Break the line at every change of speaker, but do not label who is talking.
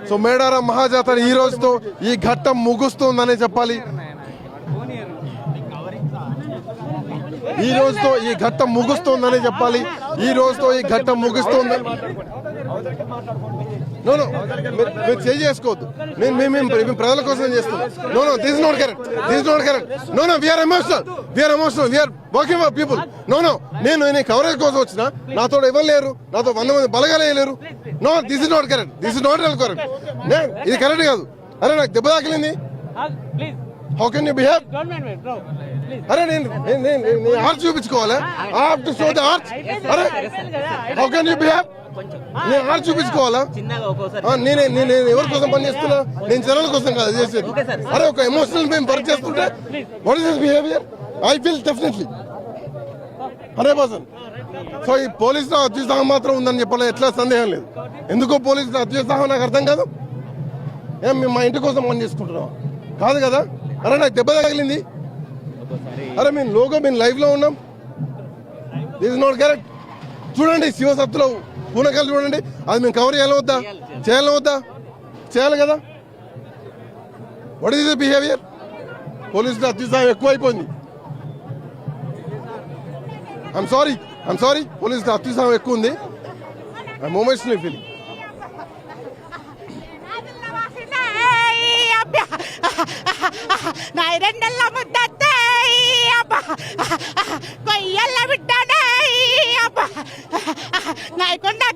So Medaram మహాజాతర ఈ రోజుతో ఈ ఘట్టం ముగుస్తుందనే చెప్పాలి. ఈ రోజుతో ఈ ఘట్టం ముగుస్తుందనే చెప్పాలి. ఈ రోజుతో ఈ ఘట్టం ముగుస్తుంది. నో మీరు చేసుకోవద్దు. మేము ప్రజల కోసం చేస్తున్నాం. No this is not correct. No we are emotional. We are working for people. నేను కవరేజ్ కోసం వచ్చిన నాతో ఎవరు లేరు, నాతో 100 మంది బలగాలే లేరు. No this is not correct. Correct. ఇది కరెక్ట్ కాదు. అరే నాకు దెబ్బ తాకిలింది. How can you behave? అరే నేను ఆర్ట్ చూపించుకోవాలా? I have to show the art. అరే హౌ కెన్ యూ బిహేవ్? నేను ఆర్ట్ చూపించుకోవాలా? నేను ఎవరి కోసం పని చేస్తున్నా? నేను జనాల కోసం కాదు చేసేది. అరే ఒక ఎమోషనల్ మేము వర్క్ చేస్తుంటే what is this behaviour? I feel definitely 100%. So ఈ పోలీసులో అత్యుత్సాహం మాత్రం ఉందని చెప్పాలి, ఎట్లా సందేహం లేదు. ఎందుకో పోలీసులో అత్యుత్సాహం నాకు అర్థం కాదు. ఏం మేము మా ఇంటి కోసం పని చేసుకుంటున్నాం కాదు కదా? అరే నాకు దెబ్బ తగిలింది. అరే మేము మేము లైవ్ లో ఉన్నాం. This is not correct. చూడండి శివసత్తులో పూనకాలు చూడండి. అది మేము కవర్ చేయాలి వద్దా? చేయాలి కదా? What is the behaviour? పోలీసులు అత్యుత్సాహం ఎక్కువైపోయింది. ఐఎమ్ సారీ పోలీసులు అత్యుత్సాహం ఎక్కువ ఉంది. I'm emotionally feeling.
నైరెండల్ల ముద్దతే అబ్బా కొయ్యల్ల బిడ్డనే అబ్బా నైకొండ